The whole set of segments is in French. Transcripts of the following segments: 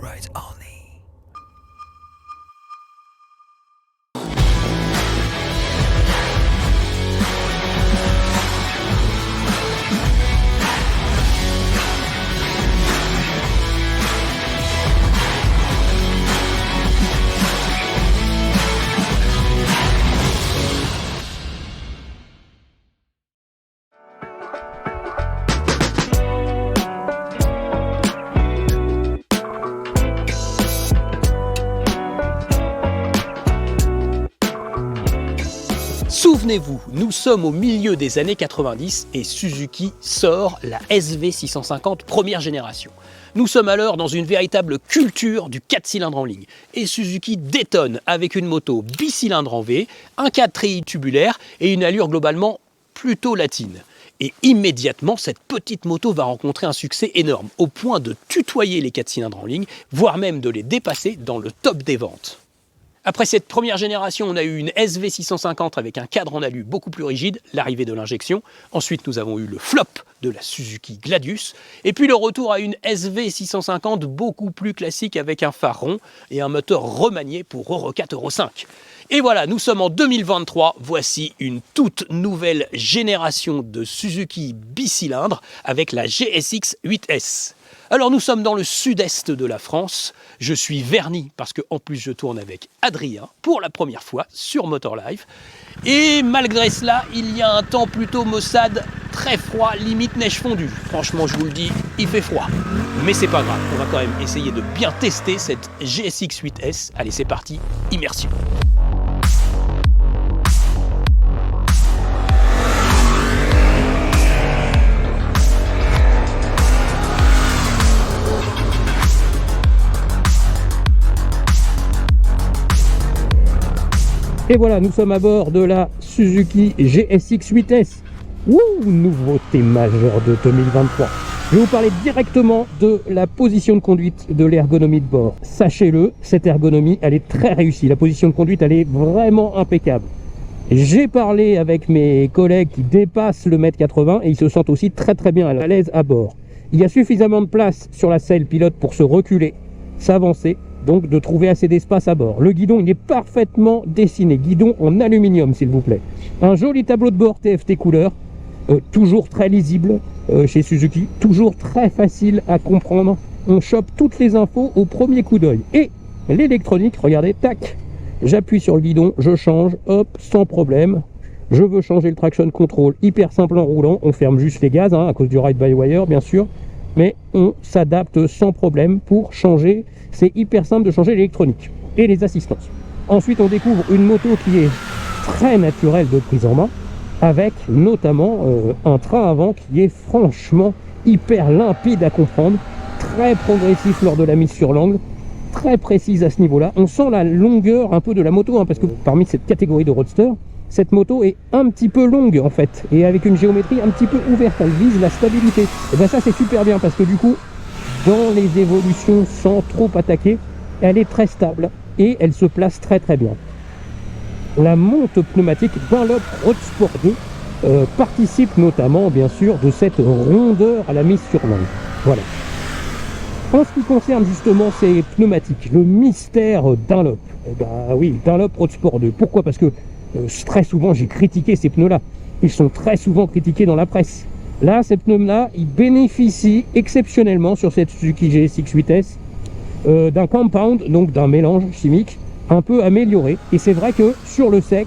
rides only. Souvenez-vous, nous sommes au milieu des années 90 et Suzuki sort la SV650 première génération. Nous sommes alors dans une véritable culture du 4 cylindres en ligne. Et Suzuki détonne avec une moto bicylindre en V, un cadre treillis tubulaire et une allure globalement plutôt latine. Et immédiatement, cette petite moto va rencontrer un succès énorme, au point de tutoyer les 4 cylindres en ligne, voire même de les dépasser dans le top des ventes. Après cette première génération, on a eu une SV650 avec un cadre en alu beaucoup plus rigide, l'arrivée de l'injection. Ensuite, nous avons eu le flop de la Suzuki Gladius. Et puis le retour à une SV650 beaucoup plus classique avec un phare rond et un moteur remanié pour Euro 4, Euro 5. Et voilà, nous sommes en 2023. Voici une toute nouvelle génération de Suzuki bicylindre avec la GSX 8S. Alors nous sommes dans le sud-est de la France, je suis verni parce que en plus je tourne avec Adrien pour la première fois sur Motor Life. Et malgré cela, il y a un temps plutôt maussade, très froid, limite neige fondue. Franchement, je vous le dis, il fait froid. Mais c'est pas grave, on va quand même essayer de bien tester cette GSX 8S. Allez, c'est parti, immersion. Et voilà, nous sommes à bord de la Suzuki GSX 8S. Ouh, nouveauté majeure de 2023. Je vais vous parler directement de la position de conduite, de l'ergonomie de bord. Sachez-le, cette ergonomie, elle est très réussie. La position de conduite, elle est vraiment impeccable. J'ai parlé avec mes collègues qui dépassent le 1m80 et ils se sentent aussi très bien à l'aise à bord. Il y a suffisamment de place sur la selle pilote pour se reculer, s'avancer, donc de trouver assez d'espace à bord. Le guidon, il est parfaitement dessiné, guidon en aluminium s'il vous plaît. Un joli tableau de bord TFT couleur, toujours très lisible chez Suzuki, toujours très facile à comprendre. On chope toutes les infos au premier coup d'œil. Et l'électronique, regardez, tac, j'appuie sur le guidon, je change, hop, sans problème. Je veux changer le traction control, hyper simple en roulant, on ferme juste les gaz, à cause du ride-by-wire bien sûr, mais on s'adapte sans problème pour changer. C'est hyper simple de changer l'électronique et les assistances. Ensuite, on découvre une moto qui est très naturelle de prise en main, avec notamment un train avant qui est franchement hyper limpide à comprendre, très progressif lors de la mise sur l'angle, très précise à ce niveau-là. On sent la longueur un peu de la moto, parce que parmi cette catégorie de roadster, cette moto est un petit peu longue en fait, et avec une géométrie un petit peu ouverte, elle vise la stabilité. Et bien ça c'est super bien, parce que du coup, dans les évolutions sans trop attaquer, elle est très stable et elle se place très bien. La monte pneumatique Dunlop Road Sport 2 participe notamment bien sûr de cette rondeur à la mise sur l'angle. Voilà. En ce qui concerne justement ces pneumatiques, le mystère Dunlop, oui, Dunlop Road Sport 2. Pourquoi? Parce que très souvent j'ai critiqué ces pneus-là. Ils sont très souvent critiqués dans la presse. Là, ces pneus-là, ils bénéficient exceptionnellement sur cette Suzuki GSX 8S d'un compound, donc d'un mélange chimique un peu amélioré. Et c'est vrai que sur le sec,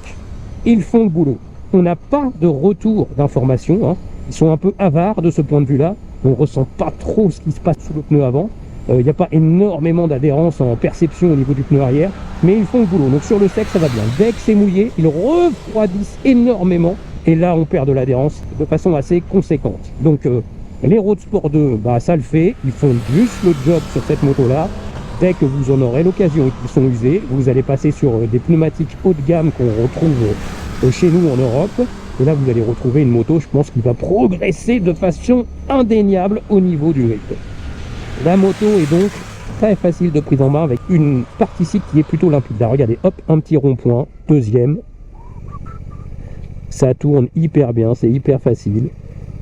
ils font le boulot. On n'a pas de retour d'information. Ils sont un peu avares de ce point de vue-là. On ne ressent pas trop ce qui se passe sous le pneu avant. Il n'y a pas énormément d'adhérence en perception au niveau du pneu arrière, mais ils font le boulot. Donc sur le sec, ça va bien. Dès que c'est mouillé, ils refroidissent énormément. Et là, on perd de l'adhérence de façon assez conséquente. Donc, les Road Sport 2, ça le fait. Ils font juste le job sur cette moto-là. Dès que vous en aurez l'occasion et qu'ils sont usés, vous allez passer sur des pneumatiques haut de gamme qu'on retrouve chez nous en Europe. Et là, vous allez retrouver une moto, je pense, qui va progresser de façon indéniable au niveau du grip. La moto est donc très facile de prise en main avec une partie ici qui est plutôt limpide. Là, regardez, hop, un petit rond-point, deuxième. Ça tourne hyper bien, c'est hyper facile.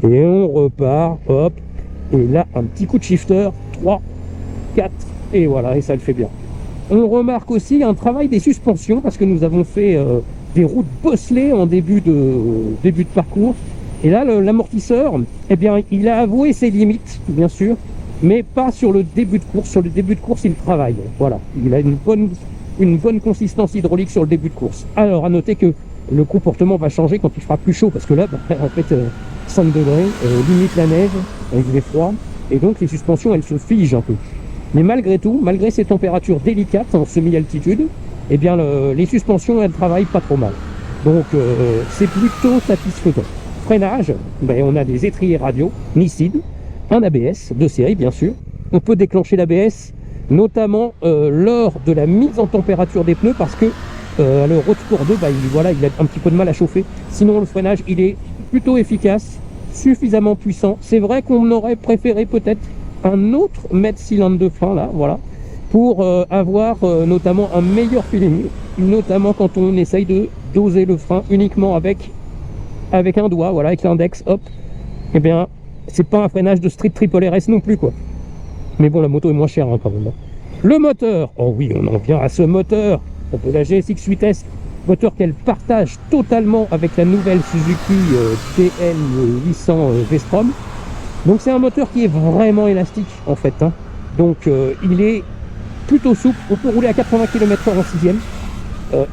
Et on repart, hop. Et là, un petit coup de shifter, 3, 4, et voilà, et ça le fait bien. On remarque aussi un travail des suspensions, parce que nous avons fait des routes bosselées en début de parcours. Et là, l'amortisseur, eh bien, il a avoué ses limites, bien sûr, mais pas sur le début de course. Sur le début de course, il travaille. Voilà, il a une bonne consistance hydraulique sur le début de course. Alors, à noter que le comportement va changer quand il fera plus chaud, parce que là, en fait, 5 degrés, limite la neige, il fait froid, et donc les suspensions, elles se figent un peu. Mais malgré tout, malgré ces températures délicates en semi-altitude, eh bien, les suspensions, elles travaillent pas trop mal. Donc, c'est plutôt satisfaisant. Freinage, on a des étriers radio, Nissin, un ABS de série, bien sûr. On peut déclencher l'ABS, notamment lors de la mise en température des pneus, parce que le Roadsport 2, il a un petit peu de mal à chauffer. Sinon, le freinage, il est plutôt efficace, suffisamment puissant. C'est vrai qu'on aurait préféré peut-être un autre mètre cylindre de frein, là, voilà, pour avoir notamment un meilleur feeling, notamment quand on essaye de doser le frein uniquement avec un doigt, voilà, avec l'index, hop. Eh bien, c'est pas un freinage de Street Triple RS non plus, quoi. Mais bon, la moto est moins chère, quand même. Le moteur, oh oui, on en vient à ce moteur de la GSX 8S, moteur qu'elle partage totalement avec la nouvelle Suzuki TL800 V-Strom. Donc c'est un moteur qui est vraiment élastique, en fait, hein. Donc il est plutôt souple, on peut rouler à 80 km/h en 6ème.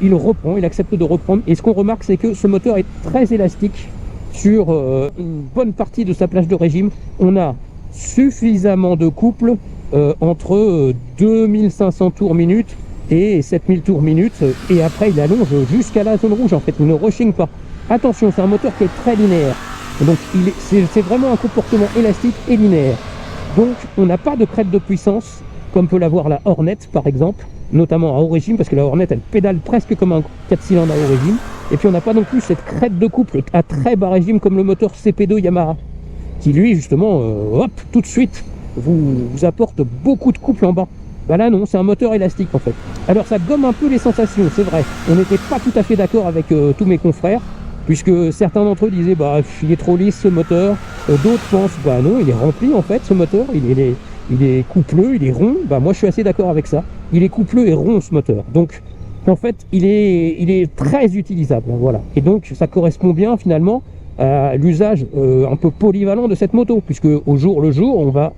Il reprend, il accepte de reprendre. Et ce qu'on remarque, c'est que ce moteur est très élastique sur une bonne partie de sa plage de régime. On a suffisamment de couple entre 2500 tours minute et 7000 tours minute. Et après, il allonge jusqu'à la zone rouge, en fait. Il ne rechigne pas. Attention, c'est un moteur qui est très linéaire. Donc, c'est vraiment un comportement élastique et linéaire. Donc, on n'a pas de crête de puissance, comme peut l'avoir la Hornet, par exemple, notamment à haut régime, parce que la Hornet, elle pédale presque comme un 4 cylindres à haut régime. Et puis, on n'a pas non plus cette crête de couple à très bas régime, comme le moteur CP2 Yamaha, qui lui, justement, hop, tout de suite, vous apporte beaucoup de couple en bas. Bah là, non, c'est un moteur élastique, en fait. Alors, ça gomme un peu les sensations, c'est vrai. On n'était pas tout à fait d'accord avec tous mes confrères, puisque certains d'entre eux disaient, il est trop lisse ce moteur. D'autres pensent, non, il est rempli, en fait, ce moteur. Il est coupleux, il est rond. Moi, je suis assez d'accord avec ça. Il est coupleux et rond, ce moteur. Donc, en fait, il est très utilisable, voilà. Et donc, ça correspond bien, finalement, à l'usage un peu polyvalent de cette moto, puisque au jour le jour, on va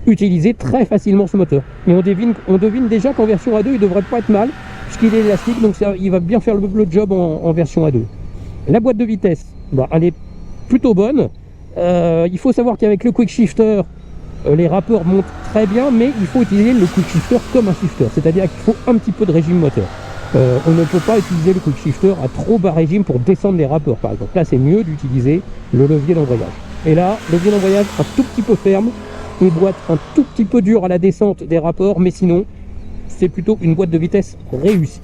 utiliser très facilement ce moteur. Et on devine déjà qu'en version A2, il devrait pas être mal, puisqu'il est élastique, donc il va bien faire le job en version A2. La boîte de vitesse, elle est plutôt bonne. Il faut savoir qu'avec le quick shifter, les rapports montent très bien, mais il faut utiliser le quick shifter comme un shifter, c'est-à-dire qu'il faut un petit peu de régime moteur. On ne peut pas utiliser le quick shifter à trop bas régime pour descendre les rapports, par exemple. Là, c'est mieux d'utiliser le levier d'embrayage. Et là, le levier d'embrayage un tout petit peu ferme, une boîte un tout petit peu dure à la descente des rapports, mais sinon, c'est plutôt une boîte de vitesse réussie.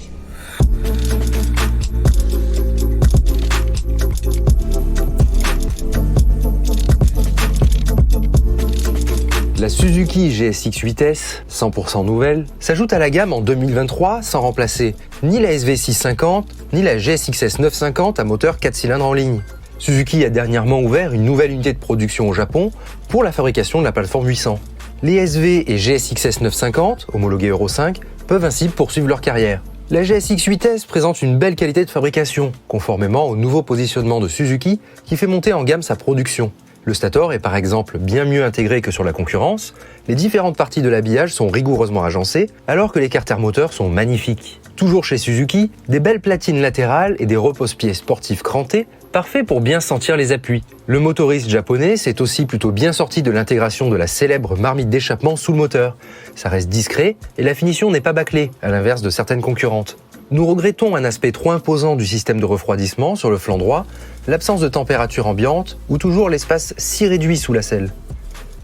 La Suzuki GSX 8S, 100% nouvelle, s'ajoute à la gamme en 2023 sans remplacer ni la SV650 ni la GSX-S 950 à moteur 4 cylindres en ligne. Suzuki a dernièrement ouvert une nouvelle unité de production au Japon pour la fabrication de la plateforme 800. Les SV et GSX-S 950, homologués Euro 5, peuvent ainsi poursuivre leur carrière. La GSX 8S présente une belle qualité de fabrication, conformément au nouveau positionnement de Suzuki qui fait monter en gamme sa production. Le stator est par exemple bien mieux intégré que sur la concurrence, les différentes parties de l'habillage sont rigoureusement agencées, alors que les carters moteurs sont magnifiques. Toujours chez Suzuki, des belles platines latérales et des repose-pieds sportifs crantés, parfaits pour bien sentir les appuis. Le motoriste japonais s'est aussi plutôt bien sorti de l'intégration de la célèbre marmite d'échappement sous le moteur. Ça reste discret et la finition n'est pas bâclée, à l'inverse de certaines concurrentes. Nous regrettons un aspect trop imposant du système de refroidissement sur le flanc droit, l'absence de température ambiante ou toujours l'espace si réduit sous la selle.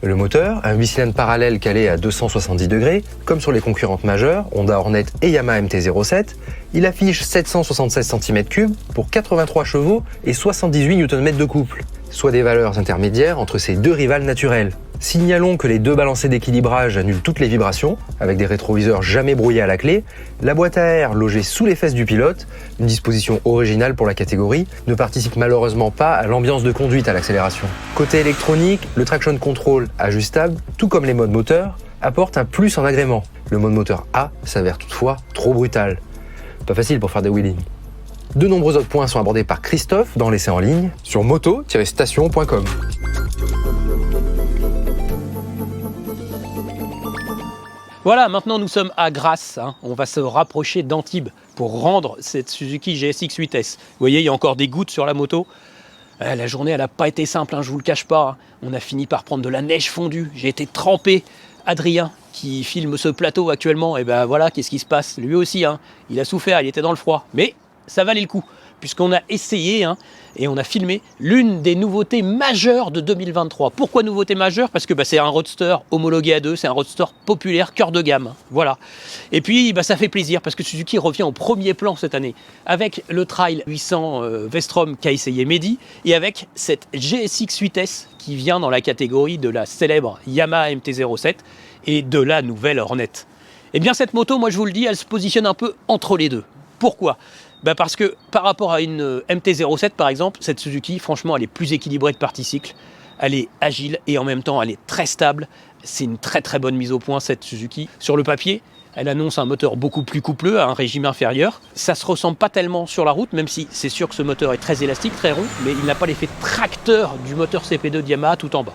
Le moteur, un 8 cylindres parallèle calé à 270 degrés, comme sur les concurrentes majeures, Honda Hornet et Yamaha MT-07, il affiche 776 cm3 pour 83 chevaux et 78 Nm de couple, soit des valeurs intermédiaires entre ces deux rivales naturelles. Signalons que les deux balancés d'équilibrage annulent toutes les vibrations, avec des rétroviseurs jamais brouillés à la clé, la boîte à air logée sous les fesses du pilote, une disposition originale pour la catégorie, ne participe malheureusement pas à l'ambiance de conduite à l'accélération. Côté électronique, le traction control ajustable, tout comme les modes moteurs, apporte un plus en agrément. Le mode moteur A s'avère toutefois trop brutal. Pas facile pour faire des wheelings. De nombreux autres points sont abordés par Christophe dans l'essai en ligne sur moto-station.com. Voilà, maintenant nous sommes à Grasse, hein. On va se rapprocher d'Antibes pour rendre cette Suzuki GSX 8S. Vous voyez, il y a encore des gouttes sur la moto. La journée, elle n'a pas été simple, hein, je vous le cache pas. Hein. On a fini par prendre de la neige fondue. J'ai été trempé. Adrien, qui filme ce plateau actuellement, et ben voilà, qu'est-ce qui se passe? Lui aussi, hein, il a souffert, il était dans le froid. Mais ça valait le coup, puisqu'on a essayé et on a filmé l'une des nouveautés majeures de 2023. Pourquoi nouveauté majeure? Parce que c'est un roadster homologué à 2, c'est un roadster populaire, cœur de gamme. Voilà. Et puis ça fait plaisir, parce que Suzuki revient au premier plan cette année, avec le Trail 800 Vestrom qu'a essayé Mehdi, et avec cette GSX 8S qui vient dans la catégorie de la célèbre Yamaha MT-07 et de la nouvelle Hornet. Et bien cette moto, moi je vous le dis, elle se positionne un peu entre les deux. Pourquoi? Parce que par rapport à une MT-07 par exemple, cette Suzuki, franchement, elle est plus équilibrée de partie cycle, elle est agile et en même temps elle est très stable. C'est une très très bonne mise au point cette Suzuki. Sur le papier, elle annonce un moteur beaucoup plus coupleux, à un régime inférieur. Ça ne se ressemble pas tellement sur la route, même si c'est sûr que ce moteur est très élastique, très rond, mais il n'a pas l'effet tracteur du moteur CP2 de Yamaha tout en bas.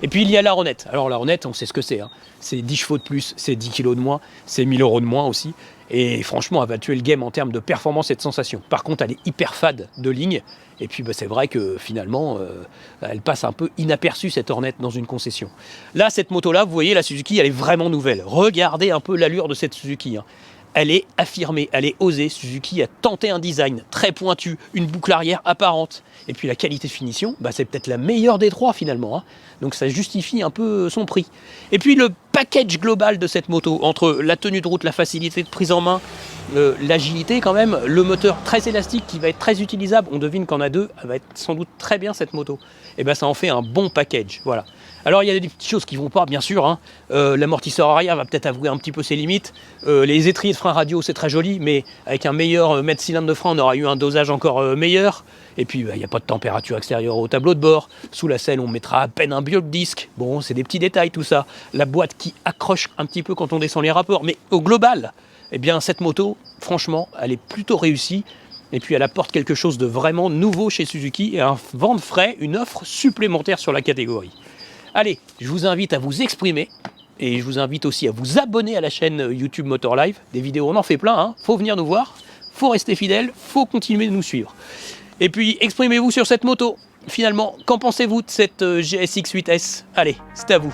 Et puis il y a la Hornet. Alors la Hornet, on sait ce que c'est. Hein. C'est 10 chevaux de plus, c'est 10 kg de moins, c'est 1000 € de moins aussi. Et franchement, elle va tuer le game en termes de performance et de sensation. Par contre, elle est hyper fade de ligne. Et puis c'est vrai que finalement, elle passe un peu inaperçue cette Hornet dans une concession. Là, cette moto-là, vous voyez, la Suzuki, elle est vraiment nouvelle. Regardez un peu l'allure de cette Suzuki. Hein. Elle est affirmée, elle est osée. Suzuki a tenté un design très pointu, une boucle arrière apparente. Et puis la qualité de finition, c'est peut-être la meilleure des trois finalement. Hein. Donc ça justifie un peu son prix. Et puis le package global de cette moto, entre la tenue de route, la facilité de prise en main, l'agilité quand même, le moteur très élastique qui va être très utilisable, on devine qu'en a deux, elle va être sans doute très bien cette moto. Et ça en fait un bon package, voilà. Alors il y a des petites choses qui vont pas, bien sûr, hein. L'amortisseur arrière va peut-être avouer un petit peu ses limites, les étriers de frein radio c'est très joli, mais avec un meilleur mètre cylindre de frein on aura eu un dosage encore meilleur, et puis il n'y a pas de température extérieure au tableau de bord, sous la selle on mettra à peine un biodisc, bon c'est des petits détails tout ça, la boîte qui accroche un petit peu quand on descend les rapports, mais au global, eh bien cette moto, franchement, elle est plutôt réussie. Et puis elle apporte quelque chose de vraiment nouveau chez Suzuki et un vent de frais, une offre supplémentaire sur la catégorie. Allez, je vous invite à vous exprimer et je vous invite aussi à vous abonner à la chaîne YouTube Motor Live. Des vidéos, on en fait plein, hein. Faut venir nous voir, faut rester fidèle, faut continuer de nous suivre. Et puis exprimez-vous sur cette moto. Finalement, qu'en pensez-vous de cette GSX 8S? Allez, c'est à vous.